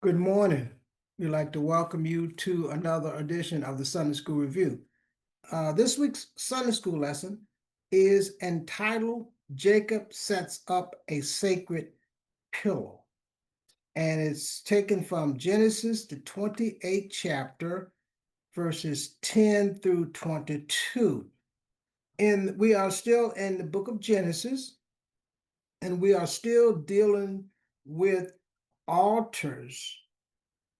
Good morning. We'd like to welcome you to another edition of the Sunday School Review. This week's Sunday School lesson is entitled Jacob Sets Up a Sacred Pillow. And it's taken from Genesis, the 28th chapter, verses 10 through 22. And we are still in the book of Genesis, and we are still dealing with altars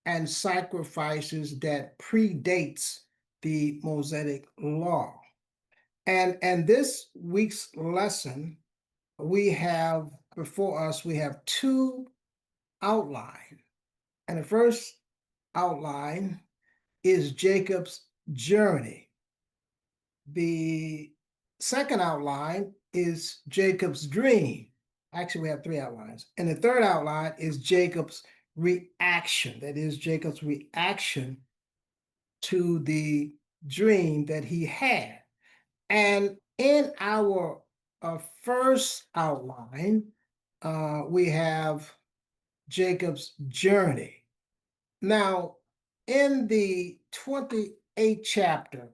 and sacrifices that predates the Mosaic law. And this week's lesson, we have before us, we have two outlines. And the first outline is Jacob's journey. The second outline is Jacob's dream. Actually, we have three outlines. And the third outline is Jacob's reaction. That is Jacob's reaction to the dream that he had. And in our first outline, we have Jacob's journey. Now, in the 28th chapter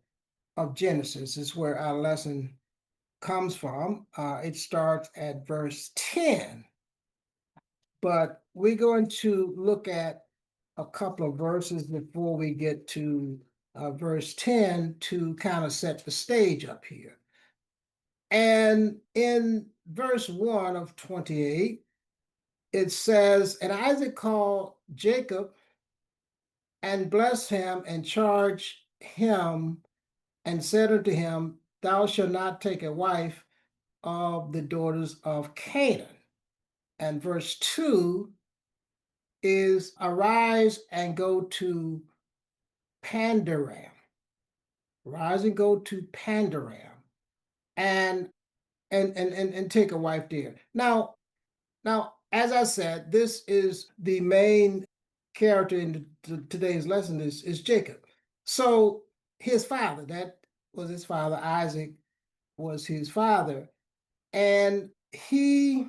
of Genesis is where our lesson comes from. It starts at verse 10. But we're going to look at a couple of verses before we get to verse 10 to kind of set the stage up here. And in verse 1 of 28, it says, "And Isaac called Jacob and blessed him and charged him and said unto him, Thou shalt not take a wife of the daughters of Canaan." And verse 2 is, "Arise and go to Pandaram." Rise and go to Pandaram and take a wife there. Now, as I said, this is the main character in today's lesson is Jacob. So his father, that was his father, Isaac was his father, and he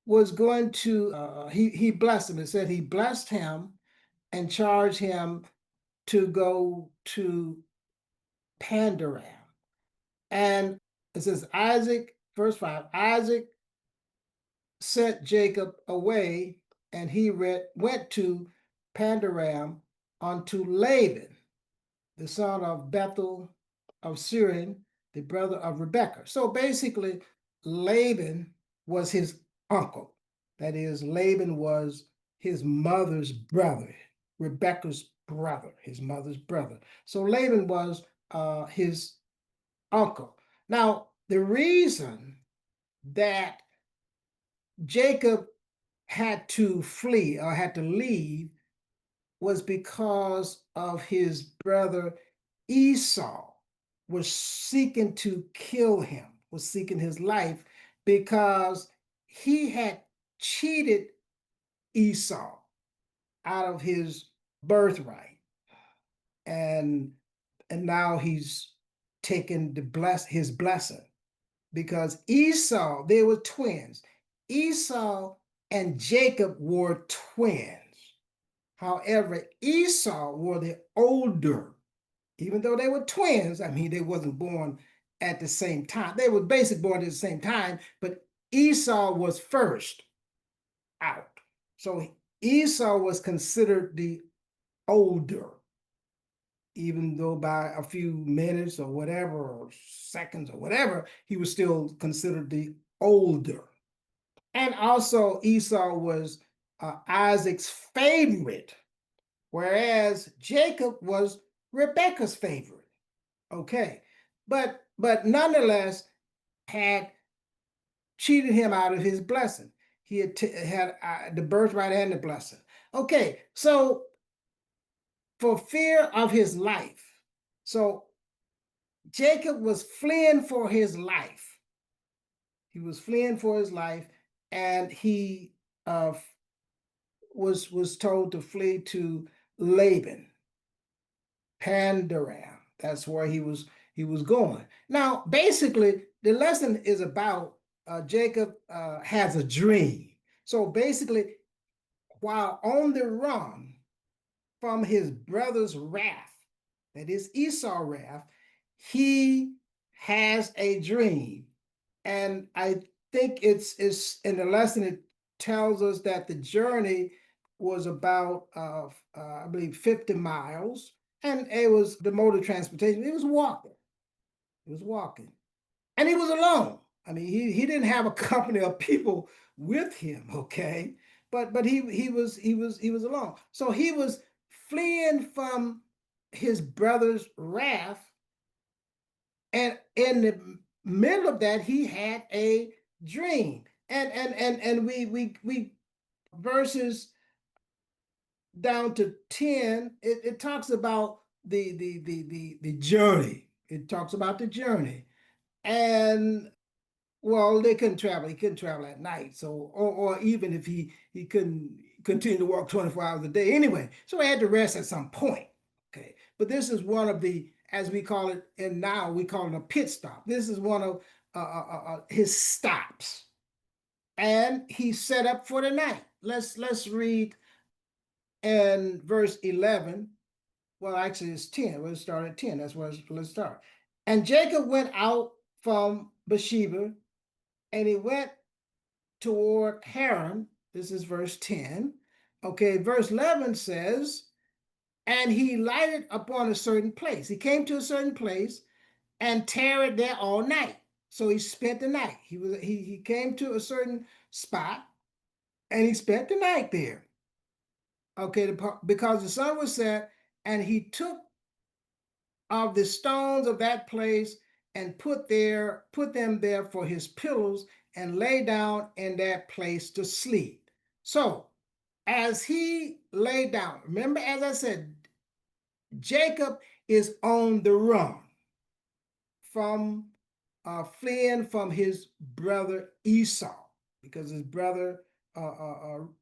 was going to he blessed him. It said he blessed him and charged him to go to Pandaram. And it says Isaac, verse 5, Isaac sent Jacob away, and he went to Pandaram unto Laban, the son of Bethuel of Syrian, the brother of Rebekah. So basically, Laban was his uncle. That is, Laban was his mother's brother, Rebekah's brother, his mother's brother. So Laban was his uncle. Now, the reason that Jacob had to flee or had to leave was because of his brother Esau was seeking to kill him, was seeking his life because he had cheated Esau out of his birthright. And now he's taken his blessing because Esau, they were twins. Esau and Jacob were twins. However, Esau were the older, even though they were twins. I mean, they wasn't born at the same time. They were basically born at the same time, but Esau was first out. So Esau was considered the older, even though by a few minutes or whatever, or seconds or whatever, he was still considered the older. And also Esau was Isaac's favorite, whereas Jacob was Rebekah's favorite. Okay, but nonetheless had cheated him out of his blessing. He had the birthright and the blessing. Okay, so for fear of his life, so Jacob was fleeing for his life. He was fleeing for his life, and he was told to flee to Laban, Pandaram. That's where he was going. Now, basically, the lesson is about Jacob has a dream. So basically, while on the run from his brother's wrath, that is Esau wrath, he has a dream. And I think it's in the lesson, it tells us that the journey was about, I believe, 50 miles. And it was the mode of transportation. It was walking. He was walking. And he was alone. I mean, he didn't have a company of people with him, okay? But he was alone. So he was fleeing from his brother's wrath, and in the middle of that, he had a dream. And we verses down to 10, it talks about the journey. It talks about the journey. And well, they couldn't travel. He couldn't travel at night. So, or even if he couldn't continue to work 24 hours a day anyway. So he had to rest at some point. Okay. But this is one of the, as we call it, and now we call it a pit stop. This is one of his stops. And he set up for the night. Let's read in verse 11. Well, actually, it's 10. We'll start at 10. That's where let's start. And Jacob went out from Beersheba, and he went toward Haran. This is verse 10. Okay, verse 11 says, and he lighted upon a certain place. He came to a certain place and tarried there all night. So he spent the night. He came to a certain spot and he spent the night there. Okay, because the sun was set, and he took of the stones of that place and put them there for his pillows, and lay down in that place to sleep. So as he lay down, remember, as I said, Jacob is on the run from fleeing from his brother Esau, because his brother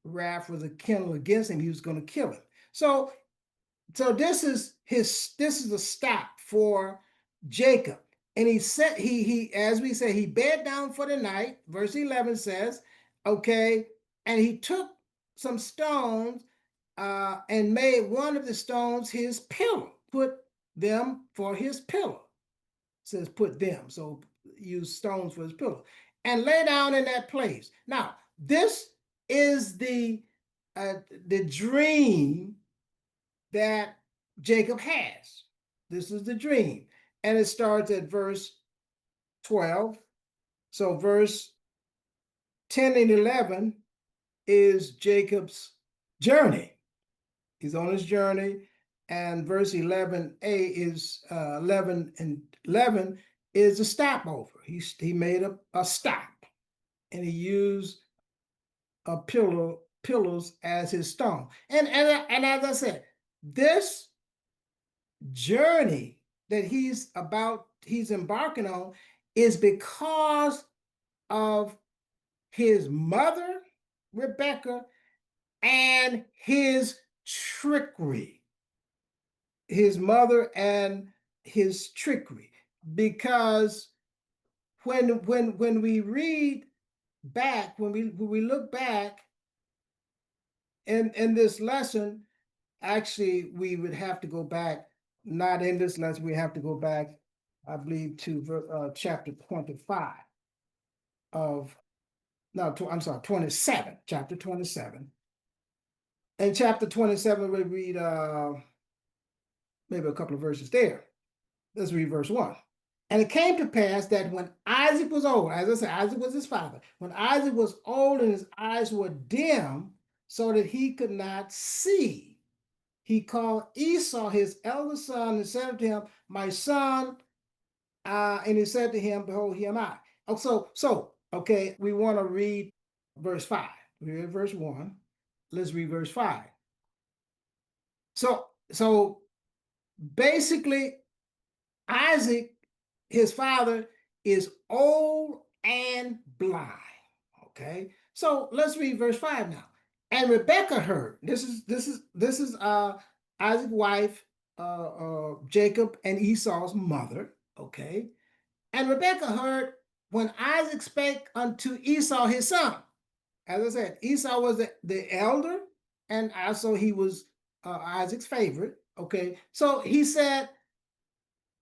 wrath was kindled against him. He was going to kill him. So this is a stop for Jacob. And he said, he as we say, he bed down for the night. Verse 11 says, okay, and he took some stones and made one of the stones his pillow, put them for his pillow. It says put them, so use stones for his pillow, and lay down in that place. Now, this is the dream that Jacob has. This is the dream. And it starts at verse 12. So verse 10 and 11 is Jacob's journey. He's on his journey. And verse 11a is 11 and 11 is a stopover. He made a stop, and he used pillows as his stone. And as I said, this journey that he's embarking on is because of his mother, Rebecca, and his trickery. His mother and his trickery. Because when we read back, when we look back in this lesson, actually we would have to go back, not in this lesson, we have to go back, I believe, to chapter 25 of, no, I'm sorry, 27, chapter 27. In chapter 27, we read maybe a couple of verses there. Let's read verse 1. And it came to pass that when Isaac was old, as I said, Isaac was his father, when Isaac was old and his eyes were dim so that he could not see, he called Esau, his eldest son, and said to him, my son, and he said to him, behold, here am I. Oh, okay, we want to read verse 5. We read verse 1. Let's read verse 5. So basically, Isaac, his father, is old and blind. Okay, so let's read verse 5 now. And Rebekah heard. This is Isaac's wife, Jacob and Esau's mother. Okay, and Rebekah heard when Isaac spake unto Esau his son. As I said, Esau was the elder, and also he was Isaac's favorite. Okay, so he said,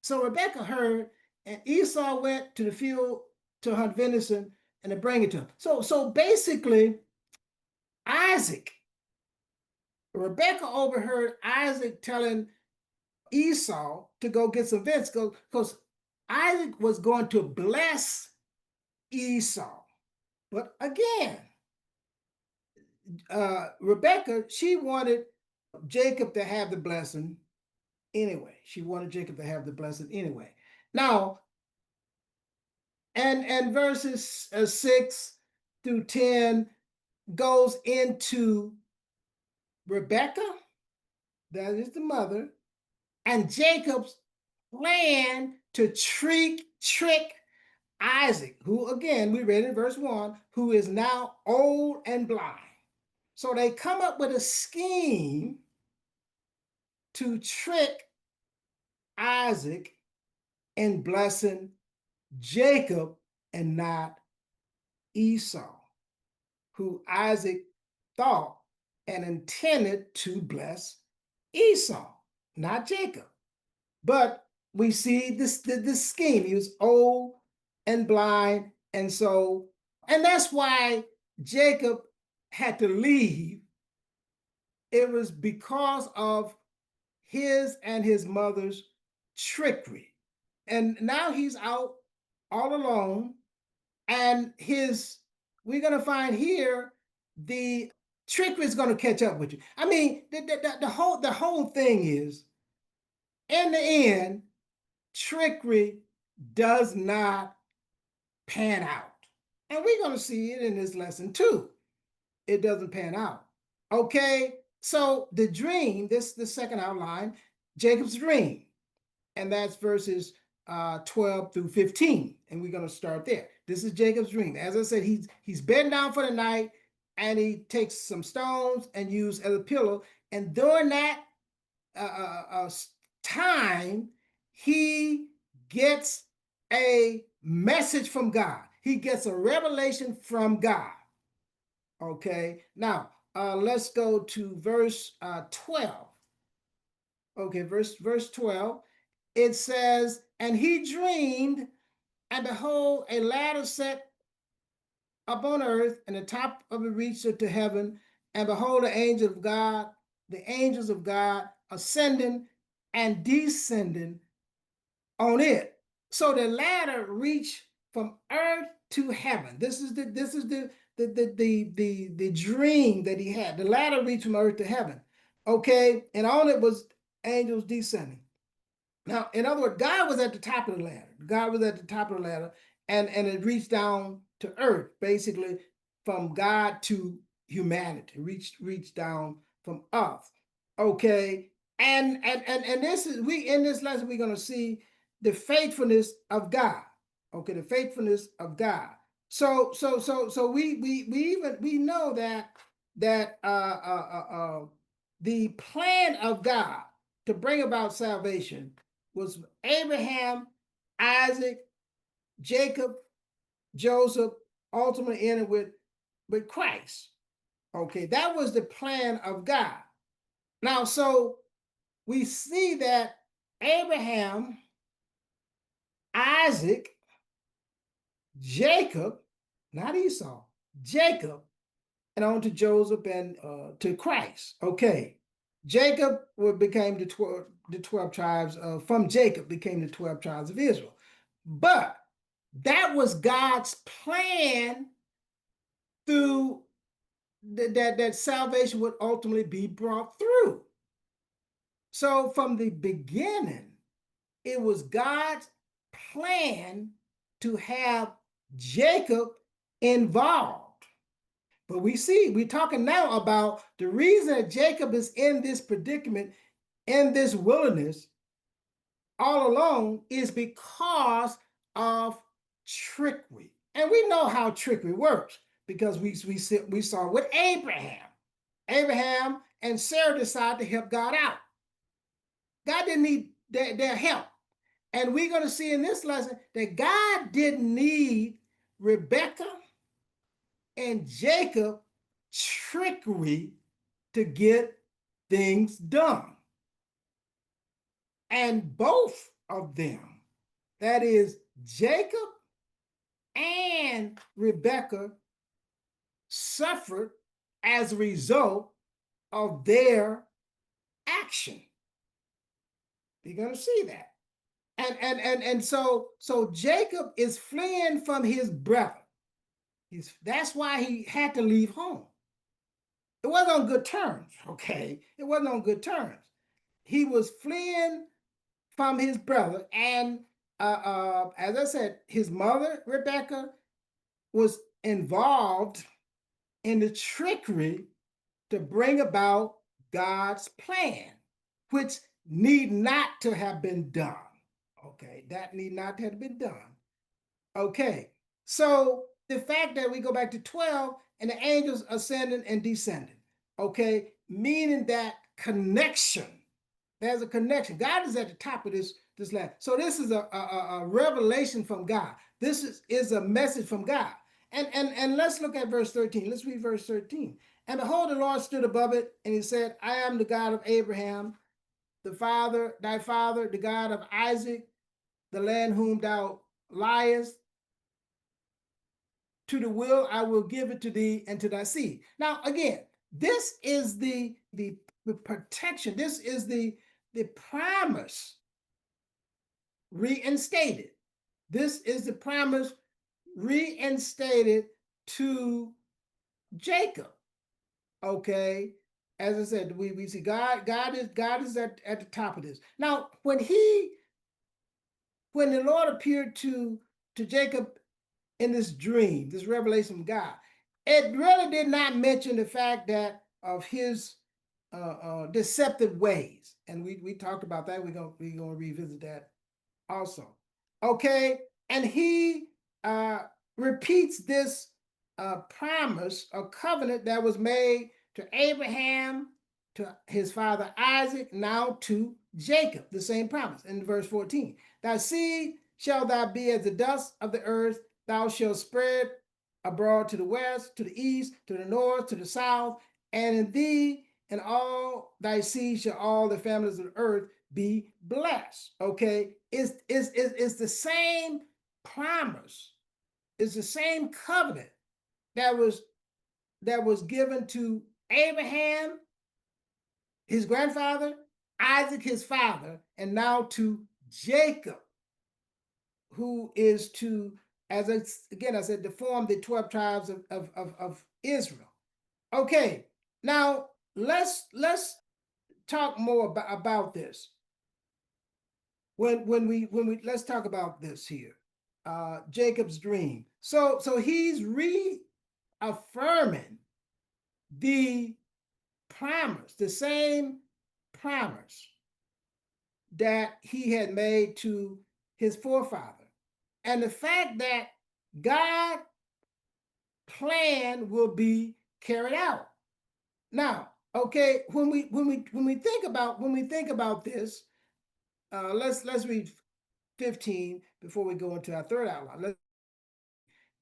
so Rebekah heard, and Esau went to the field to hunt venison and to bring it to him. So basically, Isaac, Rebekah overheard Isaac telling Esau to go get some venison because Isaac was going to bless Esau. But again, Rebekah, she wanted Jacob to have the blessing anyway. She wanted Jacob to have the blessing anyway. Now, and verses 6 through 10 goes into Rebekah, that is the mother, and Jacob's plan to trick Isaac, who again, we read in verse 1, who is now old and blind. So they come up with a scheme to trick Isaac in blessing Jacob and not Esau, who Isaac thought and intended to bless Esau, not Jacob. But we see this scheme. He was old and blind, and that's why Jacob had to leave. It was because of his and his mother's trickery. And now he's out all alone, and we're going to find here the trickery is going to catch up with you. I mean, the whole thing is, in the end, trickery does not pan out. And we're going to see it in this lesson too. It doesn't pan out. Okay, so the dream, the second outline, Jacob's dream, and that's verses 12 through 15. And we're going to start there. This is Jacob's dream. As I said, he's bedding down for the night, and he takes some stones and use as a pillow. And during that time, he gets a message from God. He gets a revelation from God. Okay, now let's go to verse 12. Okay, verse 12. It says, and he dreamed, and behold, a ladder set up on earth, and the top of it reached to heaven, and behold, the angels of God ascending and descending on it. So the ladder reached from earth to heaven. This is the dream that he had. The ladder reached from earth to heaven. Okay, and on it was angels descending. Now, in other words, God was at the top of the ladder. God was at the top of the ladder, and it reached down to earth, basically from God to humanity. Reached down from earth. Okay, and this is in this lesson we're going to see the faithfulness of God. Okay, the faithfulness of God. So we know that the plan of God to bring about salvation was Abraham, Isaac, Jacob, Joseph, ultimately ended with Christ. Okay, that was the plan of God. Now, so we see that Abraham, Isaac, Jacob, not Esau, Jacob, and on to Joseph and to Christ. Okay, Jacob became the 12 tribes from Jacob became the 12 tribes of Israel. But that was God's plan through that salvation would ultimately be brought through. So from the beginning, it was God's plan to have Jacob involved. But we're talking now about the reason that Jacob is in this predicament, in this wilderness, all alone is because of trickery. And we know how trickery works because we saw with Abraham. Abraham and Sarah decided to help God out. God didn't need their help. And we're going to see in this lesson that God didn't need Rebekah and Jacob trickery to get things done. And both of them, that is Jacob and Rebekah, suffered as a result of their action. You're going to see that. And so Jacob is fleeing from his brother. That's why he had to leave home. It wasn't on good terms, okay? It wasn't on good terms. He was fleeing from his brother, and as I said, his mother, Rebekah, was involved in the trickery to bring about God's plan, which need not to have been done. Okay, that need not have been done. Okay, so the fact that we go back to 12 and the angels ascending and descending, okay, meaning that connection. There's a connection. God is at the top of this land. So this is a revelation from God. This is a message from God. And let's look at verse 13. Let's read verse 13. And behold, the Lord stood above it, and he said, I am the God of Abraham, thy father, the God of Isaac, the land whom thou liest. To the will I will give it to thee and to thy seed. Now, again, this is the protection. This is the promise reinstated. This is the promise reinstated to Jacob. Okay, as I said, we see God is at the top of this. Now, when the Lord appeared to Jacob in this dream, this revelation from God, it really did not mention the fact that of his deceptive ways, and we talked about that. We're gonna revisit that also. Okay, and he repeats this promise, a covenant that was made to Abraham, to his father Isaac, now to Jacob, the same promise in verse 14. Thy seed shall thou be as the dust of the earth, thou shalt spread abroad to the west, to the east, to the north, to the south, and in thee and all thy seed shall all the families of the earth be blessed. Okay, it's the same promise. It's the same covenant that was given to Abraham, his grandfather, Isaac, his father, and now to Jacob, who is to, as I said, to form the 12 tribes of Israel. Okay, now let's talk more about this. When we let's talk about this here. Jacob's dream. So he's reaffirming the promise, the same promise that he had made to his forefather. And the fact that God's plan will be carried out. Now, okay, when we think about this, let's read 15 before we go into our third outline.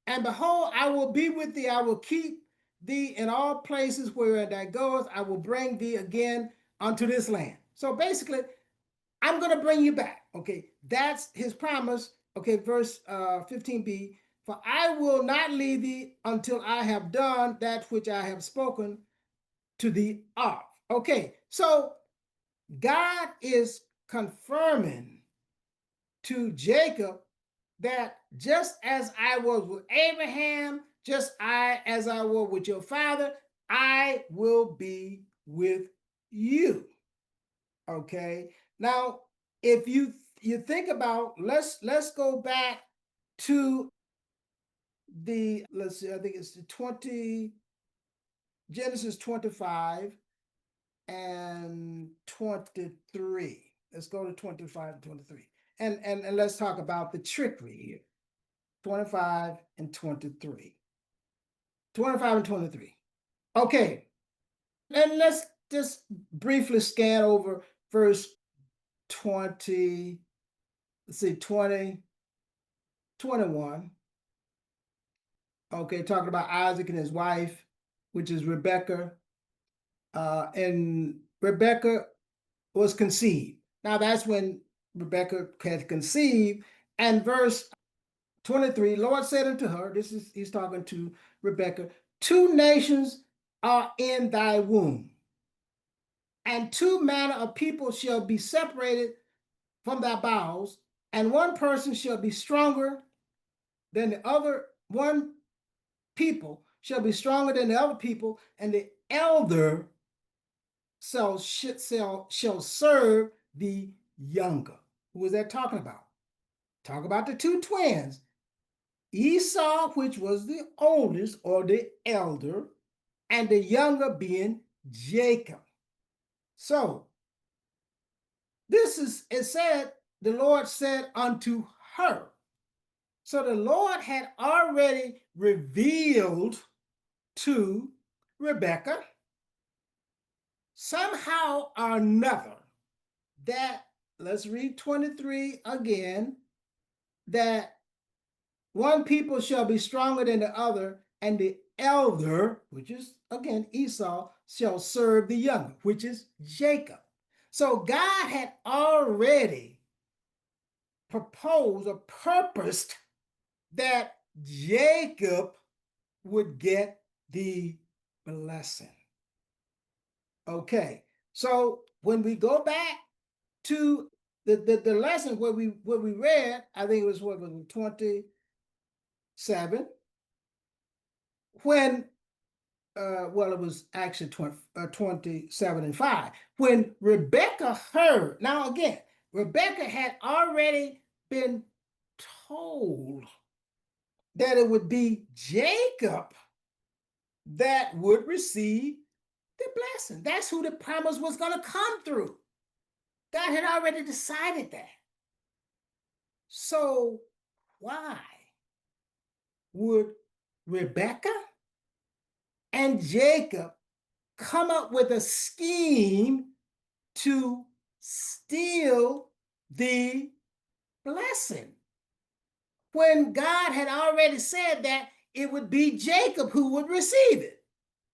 And behold, I will be with thee, I will keep thee in all places where thou goest, I will bring thee again unto this land. So basically, I'm going to bring you back. Okay, that's his promise. Okay, verse 15b, for I will not leave thee until I have done that which I have spoken to thee of. Okay, so God is confirming to Jacob that just as I was with Abraham, just as I was with your father, I will be with you. Okay. Now, if you think about, let's go back to let's see, I think it's the Genesis 25 and 23. Let's go to 25 and 23. And let's talk about the trickery here. 25 and 23. 25 and 23. Okay. And let's just briefly scan over verse 20, let's see, 20, 21. Okay, talking about Isaac and his wife, which is Rebekah. and Rebekah was conceived. Now that's when Rebekah had conceived. And verse 23, Lord said unto her, he's talking to Rebekah, two nations are in thy womb, and two manner of people shall be separated from thy bowels, and one person shall be stronger than the other, one people shall be stronger than the other people, and the elder shall serve the younger. Who is that talking about? Talk about the two twins. Esau, which was the oldest or the elder, and the younger being Jacob. So this is, it said, the Lord said unto her. So the Lord had already revealed to Rebekah somehow or another that, let's read 23 again, that one people shall be stronger than the other, and the elder, which is again Esau, shall serve the younger, which is Jacob. So God had already proposed or purposed that Jacob would get the blessing. Okay, so when we go back to the lesson where we read, I think it was what was it, 27, when well, it was actually 27 and 5. When Rebekah heard, now again, Rebekah had already been told that it would be Jacob that would receive the blessing. That's who the promise was going to come through. God had already decided that. So why would Rebekah and Jacob come up with a scheme to steal the blessing when God had already said that it would be Jacob who would receive it?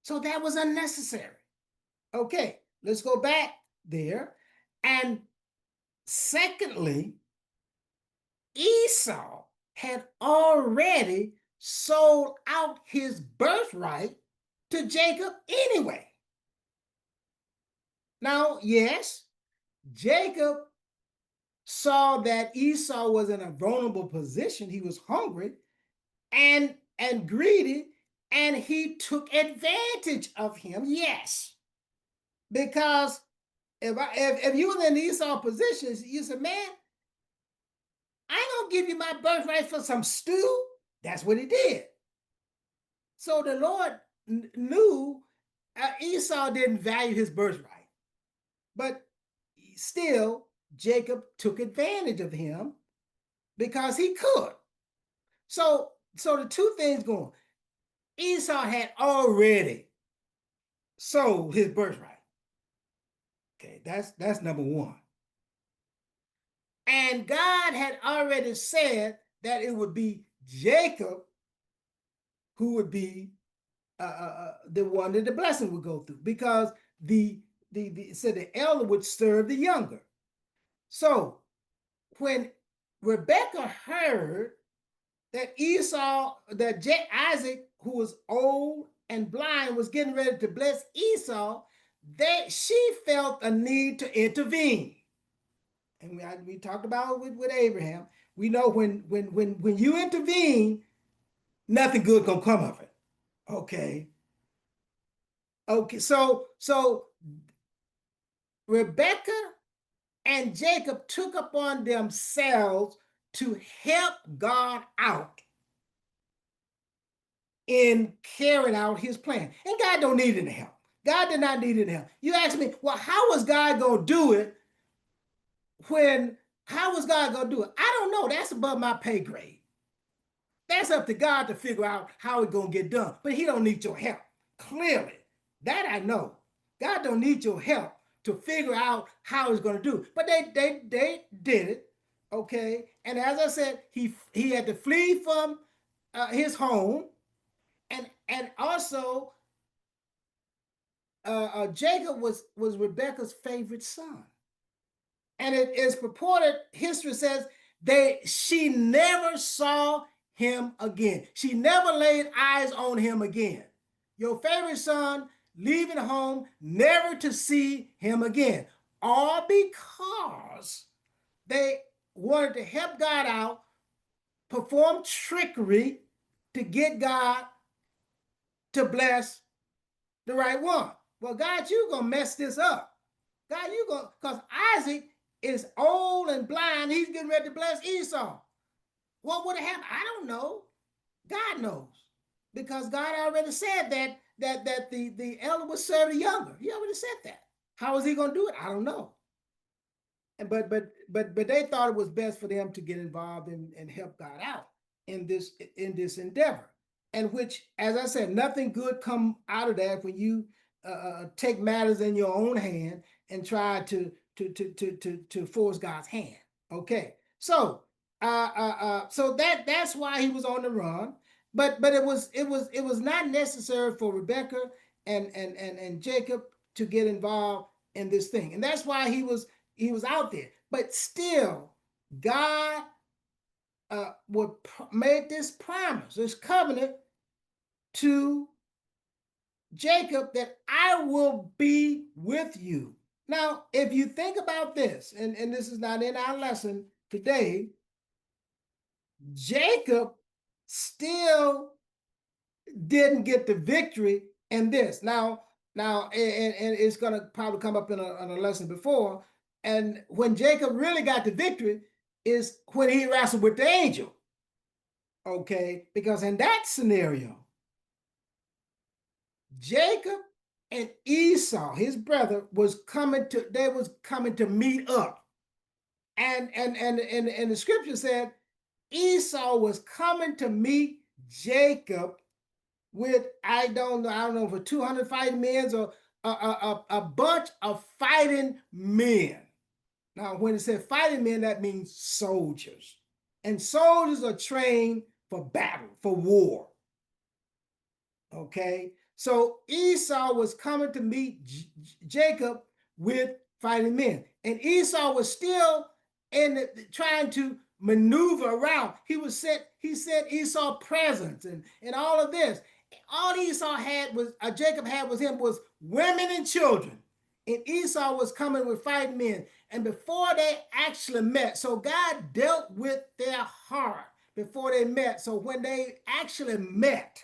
So that was unnecessary. Okay, let's go back there. And secondly, Esau had already sold out his birthright to Jacob anyway. Now, yes, Jacob saw that Esau was in a vulnerable position. He was hungry and greedy, and he took advantage of him. Yes, because if you were in Esau position, you said, "Man, I ain't gonna give you my birthright for some stew." That's what he did. So the Lord knew Esau didn't value his birthright, but still Jacob took advantage of him because he could. So the two things going. Esau had already sold his birthright. Okay, that's number one. And God had already said that it would be Jacob who would be the one that the blessing would go through, because the said the elder would serve the younger. So when Rebekah heard that Isaac, who was old and blind, was getting ready to bless Esau, she felt a need to intervene. And we talked about it with Abraham. We know when you intervene, nothing good gonna come of it. Okay. Okay, so Rebekah and Jacob took upon themselves to help God out in carrying out his plan. And God don't need any help. God did not need any help. You ask me, well, how was God going to do it how was God going to do it? I don't know. That's above my pay grade. That's up to God to figure out how it's going to get done. But he don't need your help. Clearly. That I know. God don't need your help to figure out how he's going to do it. But they did it. Okay. And as I said, he had to flee from his home, and also Jacob was Rebekah's favorite son. And it is purported, history says, she never saw him again. She never laid eyes on him again. Your favorite son leaving home, never to see him again. All because they wanted to help God out, perform trickery to get God to bless the right one. Well, God, you're going to mess this up. God, you going to, because Isaac is old and blind. He's getting ready to bless Esau. What would have happened? I don't know. God knows. Because God already said that the elder would serve the younger. He already said that. How is he going to do it? I don't know. But they thought it was best for them to get involved and help God out in this endeavor. And which, as I said, nothing good come out of that when you take matters in your own hand and try to force God's hand. Okay, so so that's why he was on the run. But it was not necessary for Rebekah and Jacob to get involved in this thing, and that's why he was out there. But still, God made this promise, this covenant to Jacob, that I will be with you. Now, if you think about this, and this is not in our lesson today, Jacob still didn't get the victory in this. Now, and it's going to probably come up in a lesson before. And when Jacob really got the victory is when he wrestled with the angel. Okay, because in that scenario, Jacob and Esau, his brother, was coming to meet up. And the scripture said Esau was coming to meet Jacob with, I don't know, for 200 fighting men or a bunch of fighting men. Now, when it said fighting men, that means soldiers. And soldiers are trained for battle, for war. Okay? So Esau was coming to meet Jacob with fighting men. And Esau was still trying to maneuver around. He sent Esau presents and all of this. All Esau had was, Jacob had with him was women and children. And Esau was coming with fighting men. And before they actually met, so God dealt with their heart before they met. So when they actually met,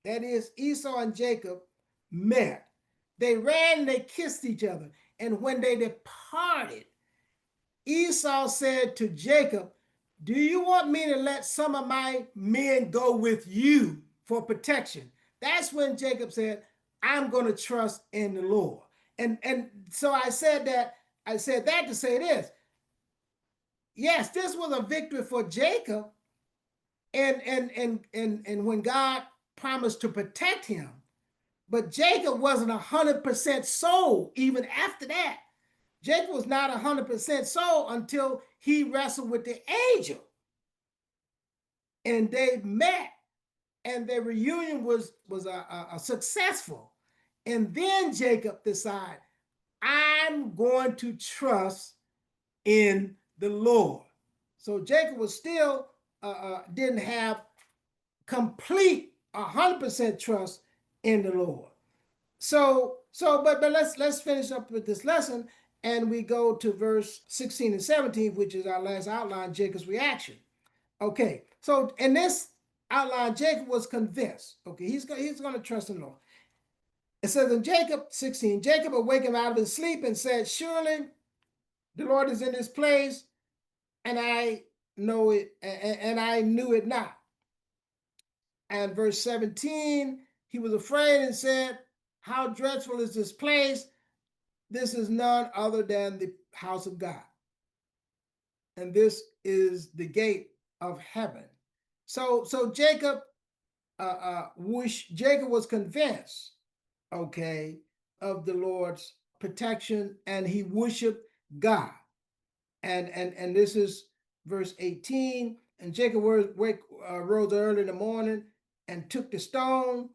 that is, Esau and Jacob met, they ran and they kissed each other. And when they departed, Esau said to Jacob, do you want me to let some of my men go with you for protection? That's when Jacob said, I'm going to trust in the Lord. And so I said that to say this. Yes, this was a victory for Jacob. And when God promised to protect him, but Jacob wasn't 100% sold even after that. Jacob was not 100% sold until he wrestled with the angel. And they met, and their reunion was a successful. And then Jacob decided, I'm going to trust in the Lord. So Jacob was still didn't have complete 100% trust in the Lord. But let's finish up with this lesson, and we go to verse 16 and 17, which is our last outline, Jacob's reaction. Okay, so in this outline, Jacob was convinced. Okay, he's going to trust in the Lord. It says in Jacob 16, Jacob awakened out of his sleep and said, surely the Lord is in this place, and I know it, and I knew it not. And verse 17, he was afraid and said, how dreadful is this place? This is none other than the house of God. And this is the gate of heaven. So Jacob Jacob was convinced, okay, of the Lord's protection, and he worshiped God. And this is verse 18. And Jacob rose early in the morning and took the stone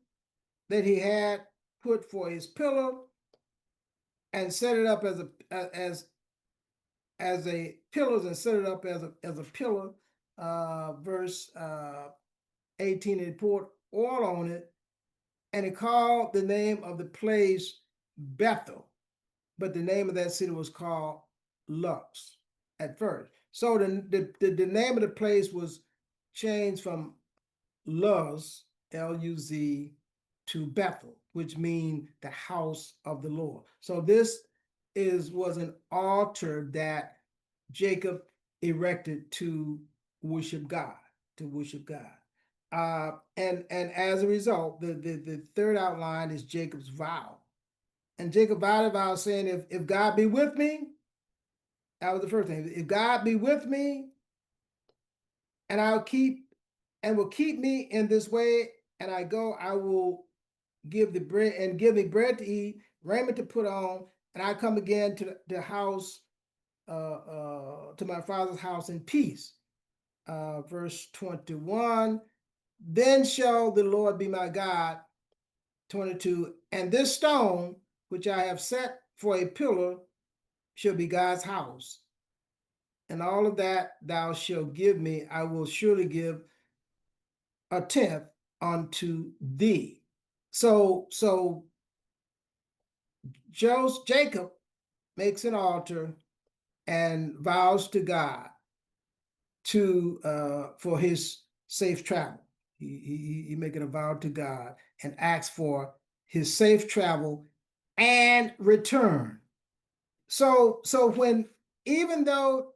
that he had put for his pillow and set it up as a pillows and set it up as a pillar. Verse 18, it poured oil on it, and it called the name of the place Bethel, but the name of that city was called Luz at first. So the name of the place was changed from Luz, L-U-Z, to Bethel, which means the house of the Lord. So this was an altar that Jacob erected to worship God, and as a result, the third outline is Jacob's vow. And Jacob vowed a vow saying, if God be with me, that was the first thing. If God be with me, and will keep me in this way, and I go, I will give me bread to eat, raiment to put on, and I come again to the house, to my father's house in peace. Verse 21, then shall the Lord be my God. 22, and this stone which I have set for a pillar shall be God's house. And all of that thou shalt give me, I will surely give a tenth unto thee. So Jacob makes an altar and vows to God for his safe travel. He making a vow to God and asks for his safe travel and return. So when, even though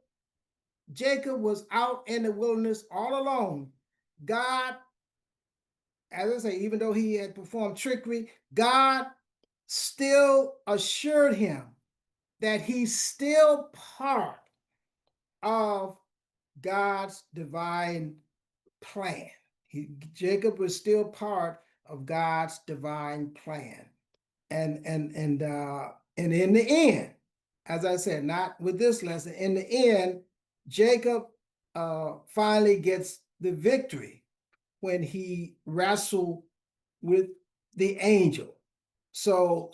Jacob was out in the wilderness all alone, God, as I say, even though he had performed trickery, God still assured him that he's still part of God's divine plan. Jacob was still part of God's divine plan. And in the end, as I said, not with this lesson, in the end, Jacob finally gets the victory when he wrestled with the angel. So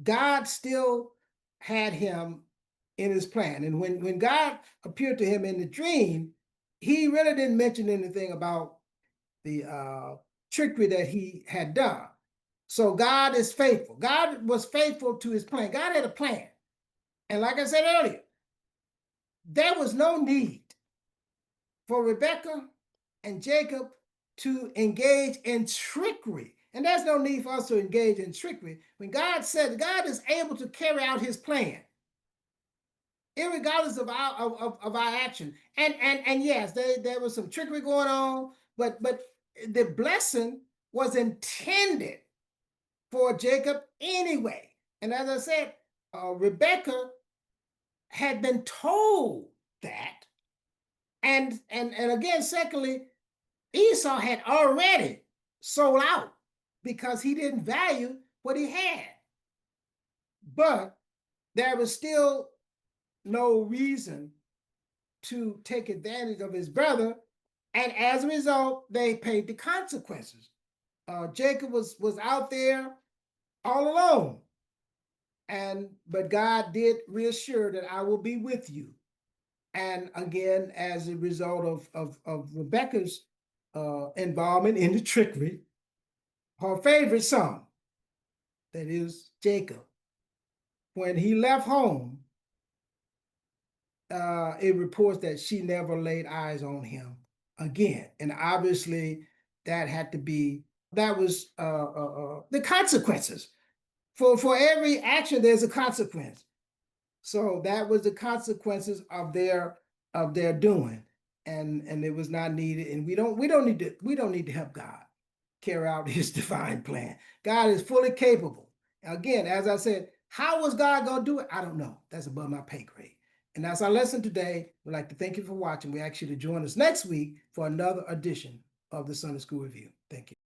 God still had him in his plan. And when God appeared to him in the dream, he really didn't mention anything about the trickery that he had done. So God is faithful. God was faithful to his plan. God had a plan. And like I said earlier, there was no need for Rebekah and Jacob to engage in trickery. And there's no need for us to engage in trickery. When God said God is able to carry out his plan, irregardless of our action. And yes, there was some trickery going on, but the blessing was intended for Jacob anyway. And as I said, Rebekah had been told that. And again, secondly, Esau had already sold out because he didn't value what he had. But there was still no reason to take advantage of his brother. And as a result, they paid the consequences. Jacob was out there all alone. But God did reassure that I will be with you. And again, as a result of Rebekah's involvement in the trickery, her favorite son, that is Jacob, when he left home, it reports that she never laid eyes on him again. And obviously that was the consequences. For every action, there's a consequence. So that was the consequences of their doing, and it was not needed. And we don't need to help God carry out his divine plan. God is fully capable. Again, as I said, how was God going to do it? I don't know. That's above my pay grade. And that's our lesson today. We'd like to thank you for watching. We ask you to join us next week for another edition of the Sunday School Review. Thank you.